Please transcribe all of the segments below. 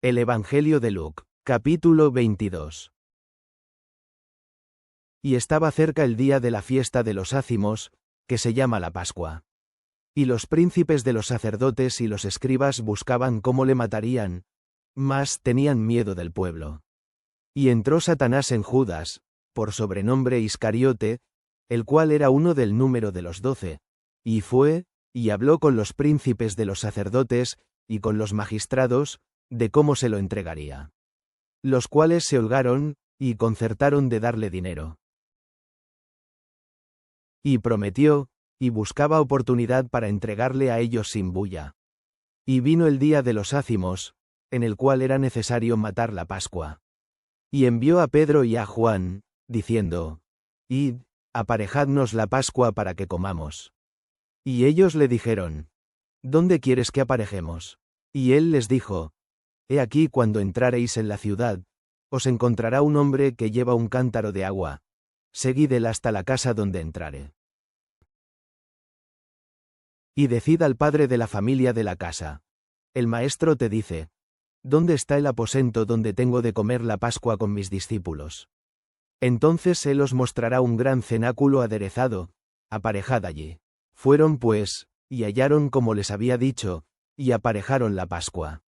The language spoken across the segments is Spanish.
El Evangelio de Luke, capítulo 22. Y estaba cerca el día de la fiesta de los ácimos, que se llama la Pascua. Y los príncipes de los sacerdotes y los escribas buscaban cómo le matarían, mas tenían miedo del pueblo. Y entró Satanás en Judas, por sobrenombre Iscariote, el cual era uno del número de los 12, y fue, y habló con los príncipes de los sacerdotes, y con los magistrados, de cómo se lo entregaría. Los cuales se holgaron, y concertaron de darle dinero. Y prometió, y buscaba oportunidad para entregarle a ellos sin bulla. Y vino el día de los ácimos, en el cual era necesario matar la Pascua. Y envió a Pedro y a Juan, diciendo: Id, aparejadnos la Pascua para que comamos. Y ellos le dijeron: ¿Dónde quieres que aparejemos? Y él les dijo: He aquí, cuando entrareis en la ciudad, os encontrará un hombre que lleva un cántaro de agua. Seguid él hasta la casa donde entrare. Y decid al padre de la familia de la casa: El maestro te dice: ¿Dónde está el aposento donde tengo de comer la Pascua con mis discípulos? Entonces él os mostrará un gran cenáculo aderezado, aparejad allí. Fueron pues, y hallaron como les había dicho, y aparejaron la Pascua.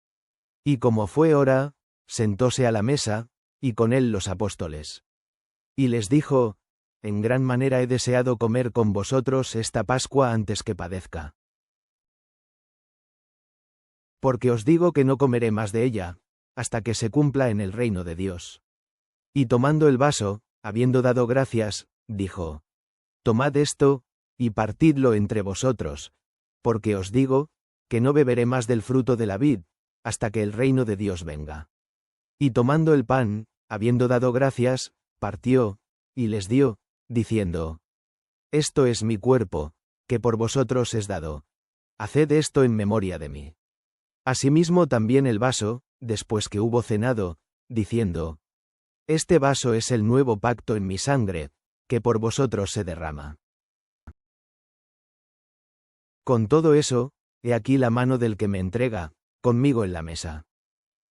Y como fue hora, sentóse a la mesa, y con él los apóstoles. Y les dijo: En gran manera he deseado comer con vosotros esta Pascua antes que padezca. Porque os digo que no comeré más de ella, hasta que se cumpla en el reino de Dios. Y tomando el vaso, habiendo dado gracias, dijo: Tomad esto, y partidlo entre vosotros, porque os digo, que no beberé más del fruto de la vid, hasta que el reino de Dios venga. Y tomando el pan, habiendo dado gracias, partió, y les dio, diciendo: Esto es mi cuerpo, que por vosotros es dado. Haced esto en memoria de mí. Asimismo también el vaso, después que hubo cenado, diciendo: Este vaso es el nuevo pacto en mi sangre, que por vosotros se derrama. Con todo eso, he aquí la mano del que me entrega, conmigo en la mesa.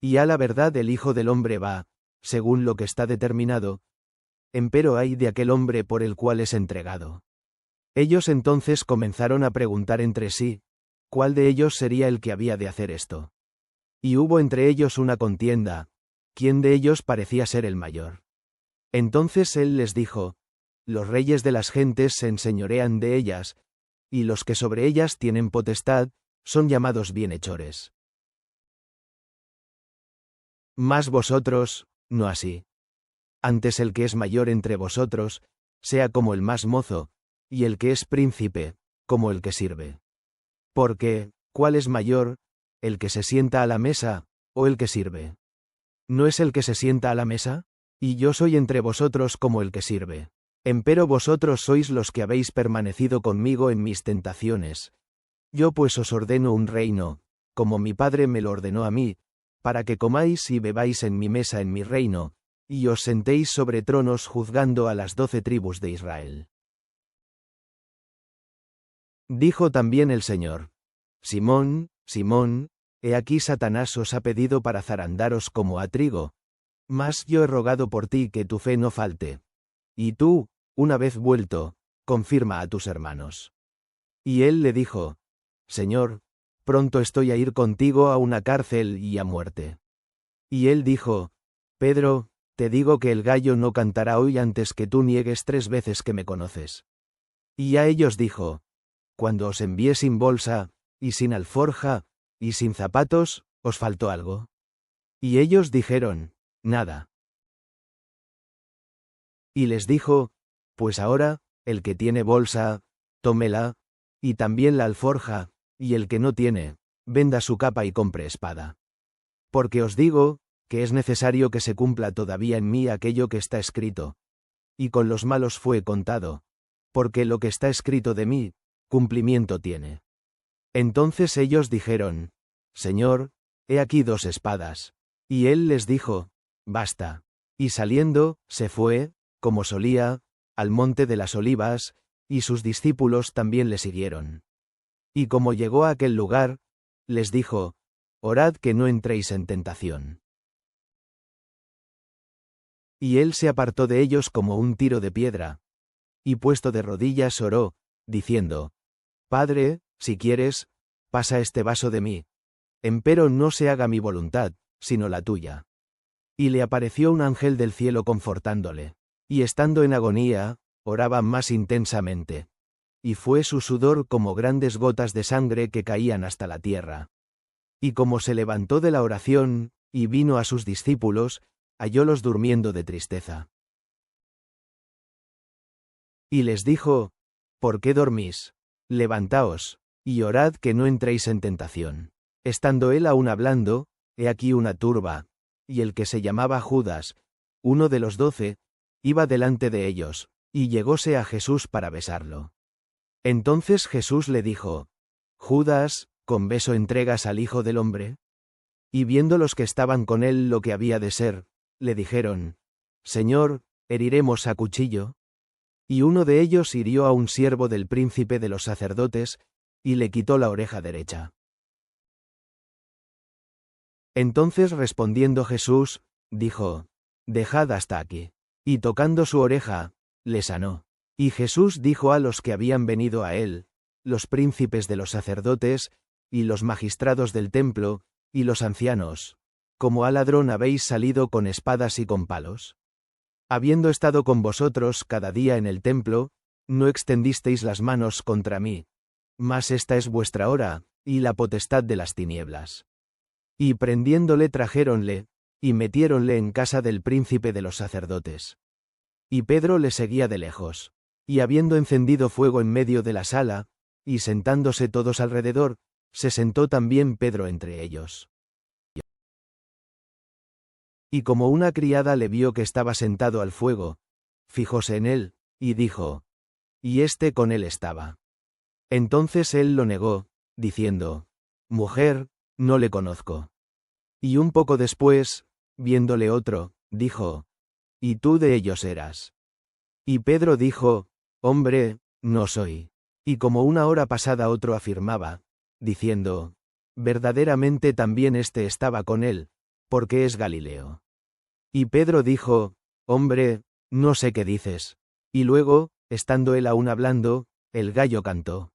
Y a la verdad el Hijo del Hombre va, según lo que está determinado, empero ay de aquel hombre por el cual es entregado. Ellos entonces comenzaron a preguntar entre sí, ¿cuál de ellos sería el que había de hacer esto? Y hubo entre ellos una contienda, ¿quién de ellos parecía ser el mayor? Entonces él les dijo: Los reyes de las gentes se enseñorean de ellas, y los que sobre ellas tienen potestad, son llamados bienhechores. Mas vosotros, no así. Antes el que es mayor entre vosotros, sea como el más mozo, y el que es príncipe, como el que sirve. Porque, ¿cuál es mayor, el que se sienta a la mesa, o el que sirve? ¿No es el que se sienta a la mesa? Y yo soy entre vosotros como el que sirve. Empero vosotros sois los que habéis permanecido conmigo en mis tentaciones. Yo pues os ordeno un reino, como mi Padre me lo ordenó a mí, para que comáis y bebáis en mi mesa en mi reino, y os sentéis sobre tronos juzgando a las 12 tribus de Israel. Dijo también el Señor: Simón, Simón, he aquí Satanás os ha pedido para zarandaros como a trigo, mas yo he rogado por ti que tu fe no falte. Y tú, una vez vuelto, confirma a tus hermanos. Y él le dijo: Señor, pronto estoy a ir contigo a una cárcel y a muerte. Y él dijo: Pedro, te digo que el gallo no cantará hoy antes que tú niegues 3 veces que me conoces. Y a ellos dijo: Cuando os envié sin bolsa, y sin alforja, y sin zapatos, ¿os faltó algo? Y ellos dijeron: Nada. Y les dijo: Pues ahora, el que tiene bolsa, tómela, y también la alforja, y el que no tiene, venda su capa y compre espada. Porque os digo, que es necesario que se cumpla todavía en mí aquello que está escrito. Y con los malos fue contado, porque lo que está escrito de mí, cumplimiento tiene. Entonces ellos dijeron: Señor, he aquí 2 espadas. Y él les dijo: Basta. Y saliendo, se fue, como solía, al monte de las Olivas, y sus discípulos también le siguieron. Y como llegó a aquel lugar, les dijo: orad que no entréis en tentación. Y él se apartó de ellos como un tiro de piedra, y puesto de rodillas oró, diciendo: Padre, si quieres, pasa este vaso de mí. Empero no se haga mi voluntad, sino la tuya. Y le apareció un ángel del cielo confortándole. Y estando en agonía, oraba más intensamente. Y fue su sudor como grandes gotas de sangre que caían hasta la tierra. Y como se levantó de la oración, y vino a sus discípulos, hallólos durmiendo de tristeza. Y les dijo: ¿Por qué dormís? Levantaos, y orad que no entréis en tentación. Estando él aún hablando, he aquí una turba, y el que se llamaba Judas, uno de los 12, iba delante de ellos, y llegóse a Jesús para besarlo. Entonces Jesús le dijo: Judas, ¿con beso entregas al Hijo del Hombre? Y viendo los que estaban con él lo que había de ser, le dijeron: Señor, ¿heriremos a cuchillo? Y uno de ellos hirió a un siervo del príncipe de los sacerdotes, y le quitó la oreja derecha. Entonces respondiendo Jesús, dijo: Dejad hasta aquí. Y tocando su oreja, le sanó. Y Jesús dijo a los que habían venido a él, los príncipes de los sacerdotes, y los magistrados del templo, y los ancianos: ¿Como a ladrón habéis salido con espadas y con palos? Habiendo estado con vosotros cada día en el templo, no extendisteis las manos contra mí. Mas esta es vuestra hora, y la potestad de las tinieblas. Y prendiéndole trajéronle, y metiéronle en casa del príncipe de los sacerdotes. Y Pedro le seguía de lejos. Y habiendo encendido fuego en medio de la sala, y sentándose todos alrededor, se sentó también Pedro entre ellos. Y como una criada le vio que estaba sentado al fuego, fijóse en él, y dijo: Y éste con él estaba. Entonces él lo negó, diciendo: Mujer, no le conozco. Y un poco después, viéndole otro, dijo: ¿Y tú de ellos eras? Y Pedro dijo: Hombre, no soy. Y como una hora pasada otro afirmaba, diciendo: Verdaderamente también éste estaba con él, porque es Galileo. Y Pedro dijo: Hombre, no sé qué dices. Y luego, estando él aún hablando, el gallo cantó.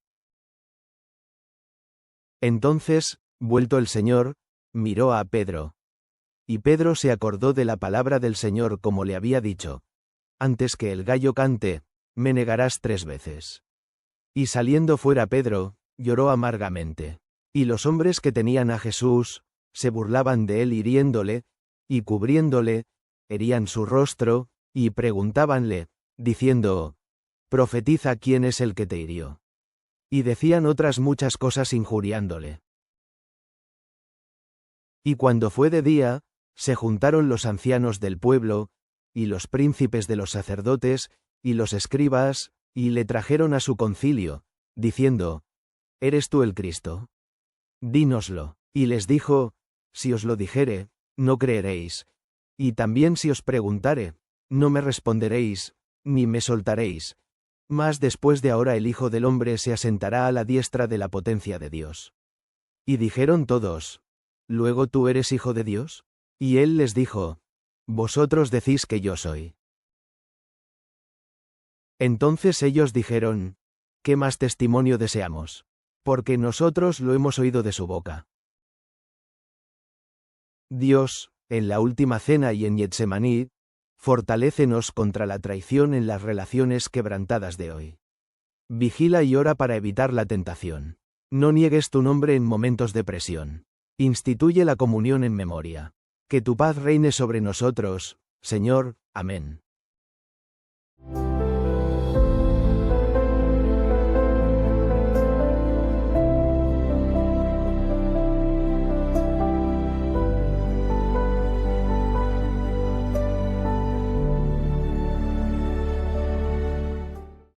Entonces, vuelto el Señor, miró a Pedro. Y Pedro se acordó de la palabra del Señor como le había dicho: Antes que el gallo cante, me negarás 3 veces. Y saliendo fuera Pedro, lloró amargamente. Y los hombres que tenían a Jesús, se burlaban de él hiriéndole, y cubriéndole, herían su rostro, y preguntábanle, diciendo: Profetiza quién es el que te hirió. Y decían otras muchas cosas injuriándole. Y cuando fue de día, se juntaron los ancianos del pueblo, y los príncipes de los sacerdotes, y los escribas, y le trajeron a su concilio, diciendo: ¿Eres tú el Cristo? Dínoslo. Y les dijo: Si os lo dijere, no creeréis. Y también si os preguntare, no me responderéis, ni me soltaréis. Mas después de ahora el Hijo del Hombre se asentará a la diestra de la potencia de Dios. Y dijeron todos: ¿Luego tú eres hijo de Dios? Y él les dijo: Vosotros decís que yo soy. Entonces ellos dijeron: ¿Qué más testimonio deseamos? Porque nosotros lo hemos oído de su boca. Dios, en la última cena y en Getsemaní, fortalécenos contra la traición en las relaciones quebrantadas de hoy. Vigila y ora para evitar la tentación. No niegues tu nombre en momentos de presión. Instituye la comunión en memoria. Que tu paz reine sobre nosotros, Señor. Amén.